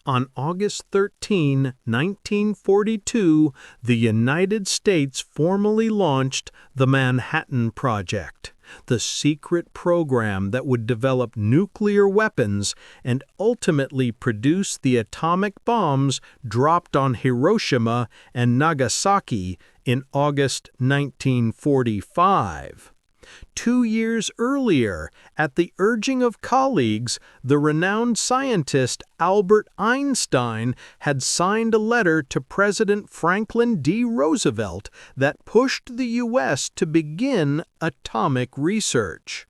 On August 13, 1942, the United States formally launched the Manhattan Project, the secret program that would develop nuclear weapons and ultimately produce the atomic bombs dropped on Hiroshima and Nagasaki in August 1945. 2 years earlier, at the urging of colleagues, the renowned scientist Albert Einstein had signed a letter to President Franklin D. Roosevelt that pushed the U.S. to begin atomic research.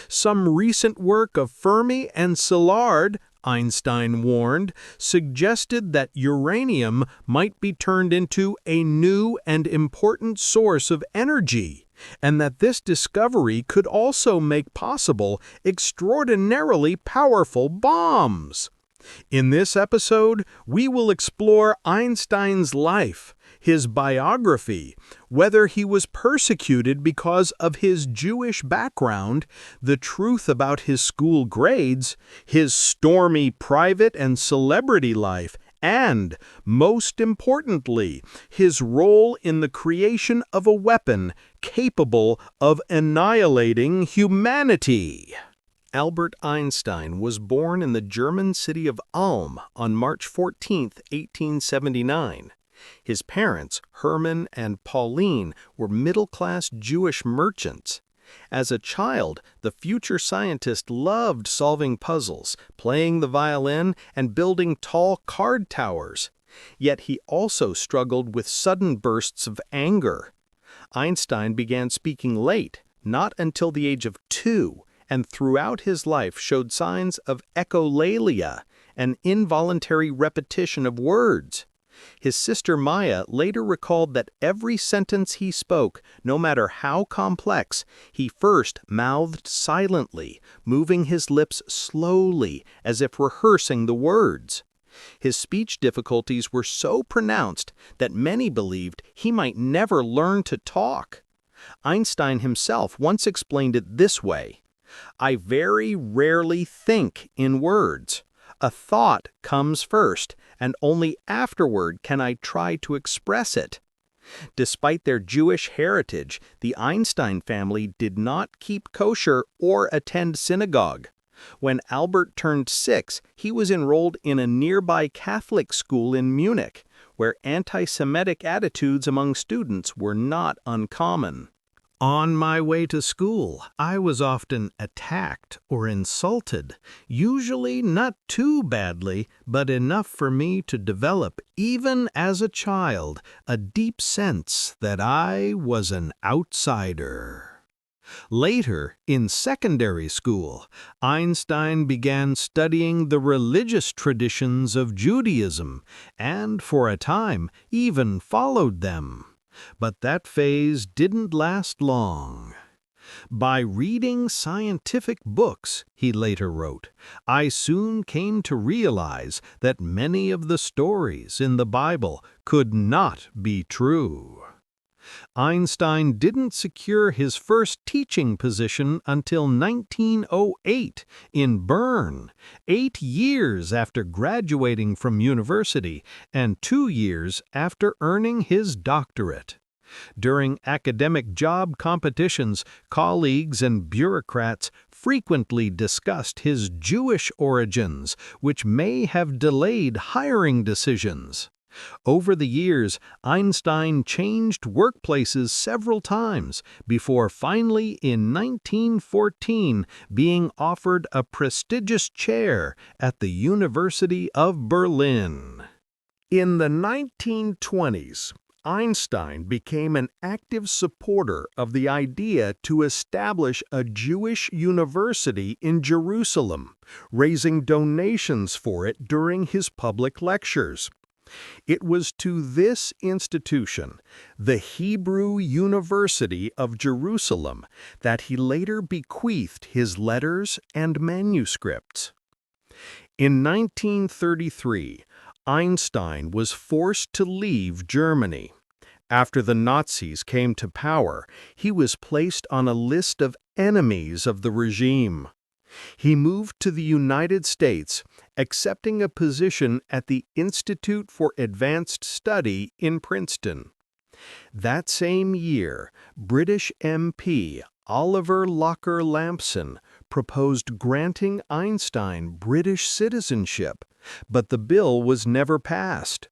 Some recent work of Fermi and Szilard, Einstein warned, suggested that uranium might be turned into a new and important source of energy, and that this discovery could also make possible extraordinarily powerful bombs. In this episode, we will explore Einstein's life, his biography, whether he was persecuted because of his Jewish background, the truth about his school grades, his stormy private and celebrity life, and, most importantly, his role in the creation of a weapon capable of annihilating humanity. Albert Einstein was born in the German city of Ulm on March 14, 1879. His parents, Hermann and Pauline, were middle-class Jewish merchants. As a child, the future scientist loved solving puzzles, playing the violin, and building tall card towers. Yet he also struggled with sudden bursts of anger. Einstein began speaking late, not until the age of 2, and throughout his life showed signs of echolalia, an involuntary repetition of words. His sister Maya later recalled that every sentence he spoke, no matter how complex, he first mouthed silently, moving his lips slowly as if rehearsing the words. His speech difficulties were so pronounced that many believed he might never learn to talk. Einstein himself once explained it this way: "I very rarely think in words. A thought comes first, and only afterward can I try to express it." Despite their Jewish heritage, the Einstein family did not keep kosher or attend synagogue. When Albert turned 6, he was enrolled in a nearby Catholic school in Munich, where anti-Semitic attitudes among students were not uncommon. On my way to school, I was often attacked or insulted, usually not too badly, but enough for me to develop, even as a child, a deep sense that I was an outsider. Later, in secondary school, Einstein began studying the religious traditions of Judaism, and for a time even followed them. But that phase didn't last long. "By reading scientific books," he later wrote, "I soon came to realize that many of the stories in the Bible could not be true." Einstein didn't secure his first teaching position until 1908 in Bern, 8 years after graduating from university and 2 years after earning his doctorate. During academic job competitions, colleagues and bureaucrats frequently discussed his Jewish origins, which may have delayed hiring decisions. Over the years, Einstein changed workplaces several times before finally in 1914 being offered a prestigious chair at the University of Berlin. In the 1920s, Einstein became an active supporter of the idea to establish a Jewish university in Jerusalem, raising donations for it during his public lectures. It was to this institution, the Hebrew University of Jerusalem, that he later bequeathed his letters and manuscripts. In 1933, Einstein was forced to leave Germany. After the Nazis came to power, he was placed on a list of enemies of the regime. He moved to the United States, accepting a position at the Institute for Advanced Study in Princeton. That same year, British MP Oliver Locker Lampson proposed granting Einstein British citizenship, but the bill was never passed.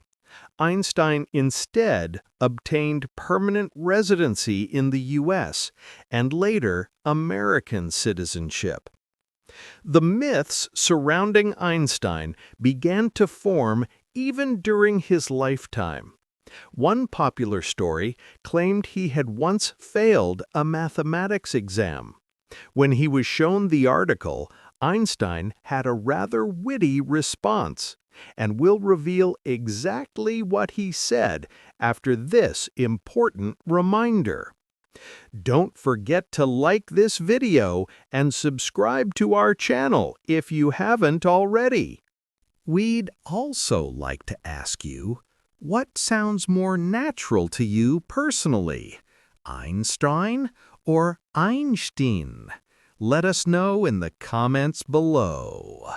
Einstein instead obtained permanent residency in the U.S. and later American citizenship. The myths surrounding Einstein began to form even during his lifetime. One popular story claimed he had once failed a mathematics exam. When he was shown the article, Einstein had a rather witty response, and we'll reveal exactly what he said after this important reminder. Don't forget to like this video and subscribe to our channel if you haven't already. We'd also like to ask you, what sounds more natural to you personally, Einstein or Einstein? Let us know in the comments below.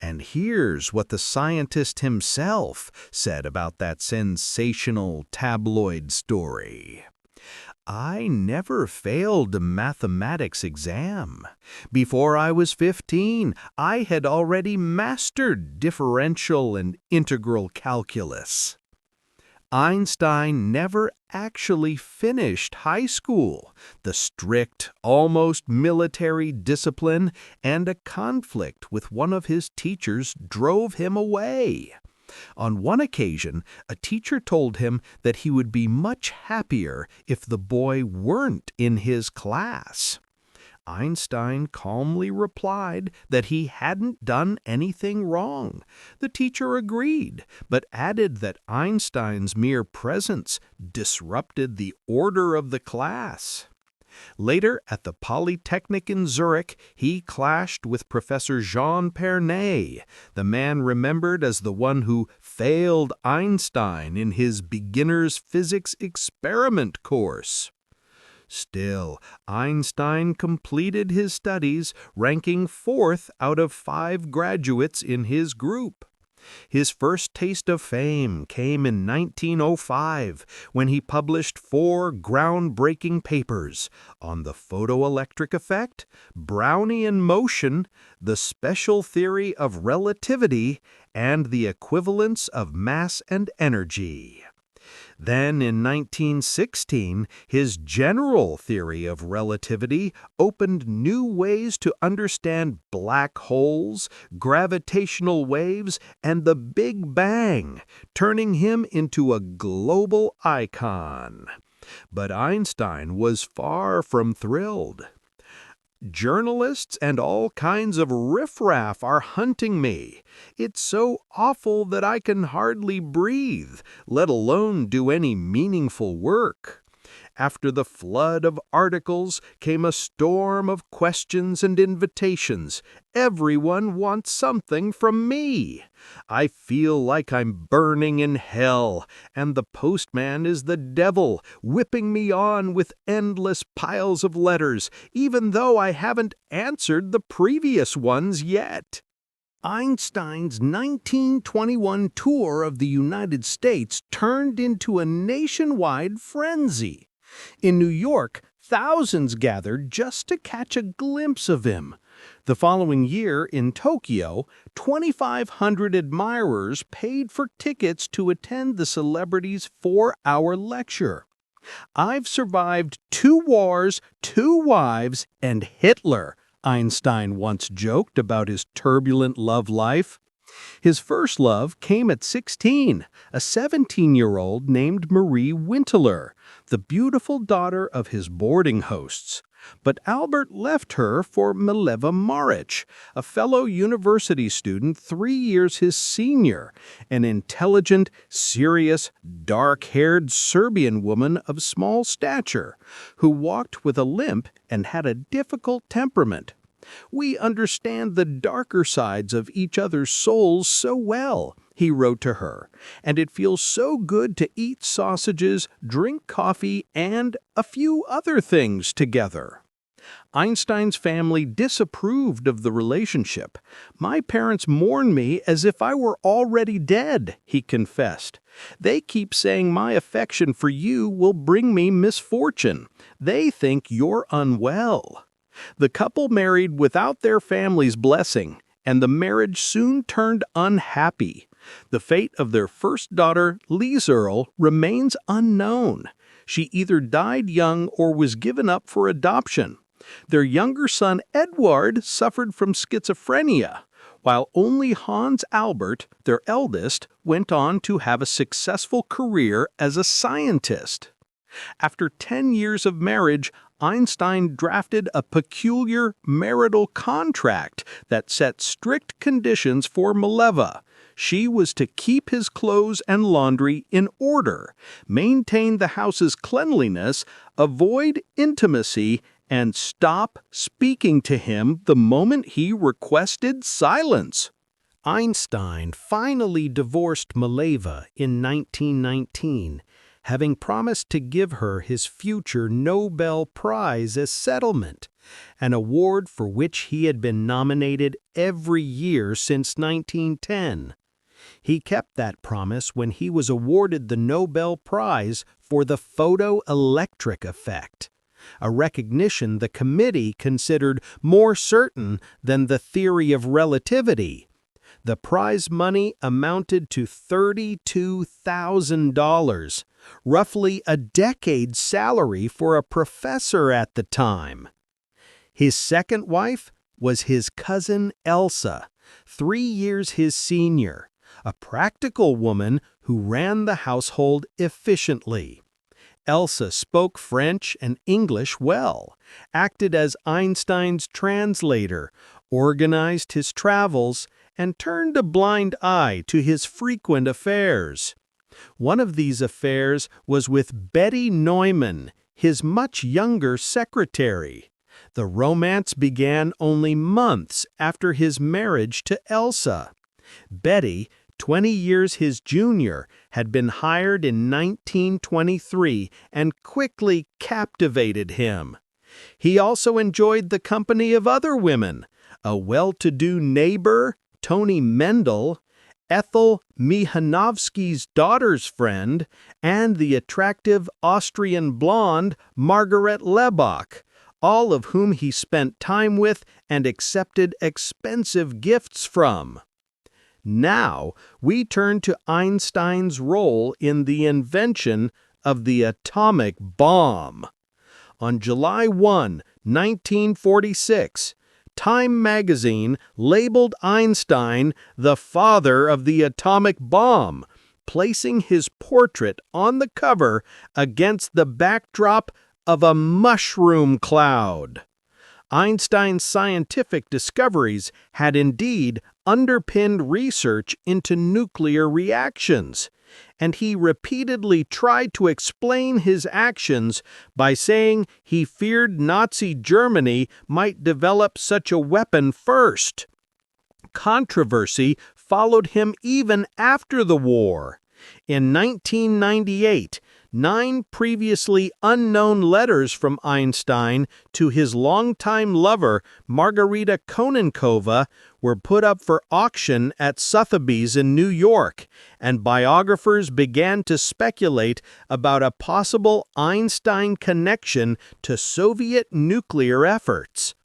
And here's what the scientist himself said about that sensational tabloid story. I never failed a mathematics exam. Before I was 15, I had already mastered differential and integral calculus. Einstein never actually finished high school. The strict, almost military discipline and a conflict with one of his teachers drove him away. On one occasion, a teacher told him that he would be much happier if the boy weren't in his class. Einstein calmly replied that he hadn't done anything wrong. The teacher agreed, but added that Einstein's mere presence disrupted the order of the class. Later, at the Polytechnic in Zurich, he clashed with Professor Jean Pernet, the man remembered as the one who failed Einstein in his beginner's physics experiment course. Still, Einstein completed his studies, ranking 4th out of 5 graduates in his group. His first taste of fame came in 1905 when he published 4 groundbreaking papers on the photoelectric effect, Brownian motion, the special theory of relativity, and the equivalence of mass and energy. Then, in 1916, his general theory of relativity opened new ways to understand black holes, gravitational waves, and the Big Bang, turning him into a global icon. But Einstein was far from thrilled. Journalists and all kinds of riffraff are hunting me. It's so awful that I can hardly breathe, let alone do any meaningful work. After the flood of articles came a storm of questions and invitations. Everyone wants something from me. I feel like I'm burning in hell, and the postman is the devil, whipping me on with endless piles of letters, even though I haven't answered the previous ones yet. Einstein's 1921 tour of the United States turned into a nationwide frenzy. In New York, thousands gathered just to catch a glimpse of him. The following year, in Tokyo, 2,500 admirers paid for tickets to attend the celebrity's 4-hour lecture. I've survived 2 wars, 2 wives, and Hitler, Einstein once joked about his turbulent love life. His first love came at 16, a 17-year-old named Marie Winteler, the beautiful daughter of his boarding hosts. But Albert left her for Mileva Maric, a fellow university student 3 years his senior, an intelligent, serious, dark-haired Serbian woman of small stature, who walked with a limp and had a difficult temperament. We understand the darker sides of each other's souls so well, he wrote to her, and it feels so good to eat sausages, drink coffee, and a few other things together. Einstein's family disapproved of the relationship. "My parents mourn me as if I were already dead," he confessed. "They keep saying my affection for you will bring me misfortune. They think you're unwell." The couple married without their family's blessing, and the marriage soon turned unhappy. The fate of their first daughter, Lieserl, remains unknown. She either died young or was given up for adoption. Their younger son, Eduard, suffered from schizophrenia, while only Hans Albert, their eldest, went on to have a successful career as a scientist. After 10 years of marriage, Einstein drafted a peculiar marital contract that set strict conditions for Mileva. She was to keep his clothes and laundry in order, maintain the house's cleanliness, avoid intimacy, and stop speaking to him the moment he requested silence. Einstein finally divorced Mileva in 1919, having promised to give her his future Nobel Prize as settlement, an award for which he had been nominated every year since 1910. He kept that promise when he was awarded the Nobel Prize for the photoelectric effect, a recognition the committee considered more certain than the theory of relativity. The prize money amounted to $32,000, roughly a decade's salary for a professor at the time. His second wife was his cousin Elsa, 3 years his senior, a practical woman who ran the household efficiently. Elsa spoke French and English well, acted as Einstein's translator, organized his travels, and turned a blind eye to his frequent affairs. One of these affairs was with Betty Neumann, his much younger secretary. The romance began only months after his marriage to Elsa. Betty, 20 years his junior, had been hired in 1923 and quickly captivated him. He also enjoyed the company of other women, a well-to-do neighbor, Tony Mendel, Ethel Mihanovsky's daughter's friend, and the attractive Austrian blonde Margaret Lebach, all of whom he spent time with and accepted expensive gifts from. Now, we turn to Einstein's role in the invention of the atomic bomb. On July 1, 1946, Time magazine labeled Einstein the father of the atomic bomb, placing his portrait on the cover against the backdrop of a mushroom cloud. Einstein's scientific discoveries had indeed underpinned research into nuclear reactions, and he repeatedly tried to explain his actions by saying he feared Nazi Germany might develop such a weapon first. Controversy followed him even after the war. In 1998, 9 previously unknown letters from Einstein to his longtime lover, Margarita Konenkova, were put up for auction at Sotheby's in New York, and biographers began to speculate about a possible Einstein connection to Soviet nuclear efforts.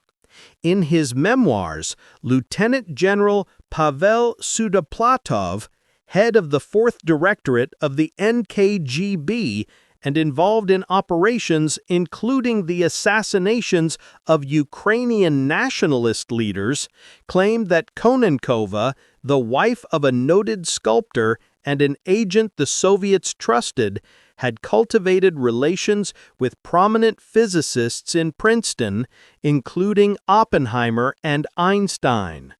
In his memoirs, Lieutenant General Pavel Sudoplatov, head of the 4th Directorate of the NKGB and involved in operations including the assassinations of Ukrainian nationalist leaders, claimed that Konenkova, the wife of a noted sculptor and an agent the Soviets trusted, had cultivated relations with prominent physicists in Princeton, including Oppenheimer and Einstein.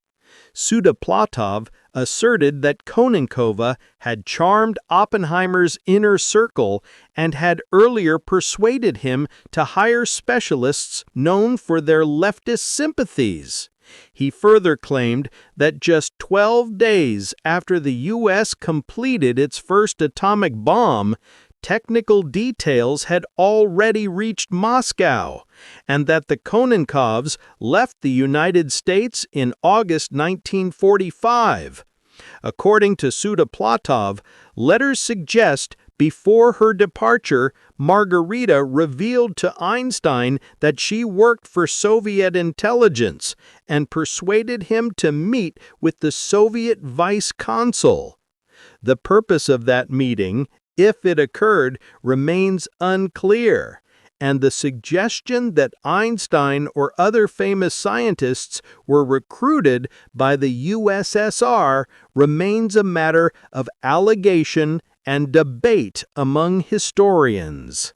Sudoplatov asserted that Konenkova had charmed Oppenheimer's inner circle and had earlier persuaded him to hire specialists known for their leftist sympathies. He further claimed that just 12 days after the U.S. completed its first atomic bomb, technical details had already reached Moscow, and that the Kononkovs left the United States in August 1945. According to Sudoplatov, letters suggest before her departure, Margarita revealed to Einstein that she worked for Soviet intelligence and persuaded him to meet with the Soviet vice consul. The purpose of that meeting, if it occurred, remains unclear, and the suggestion that Einstein or other famous scientists were recruited by the USSR remains a matter of allegation and debate among historians.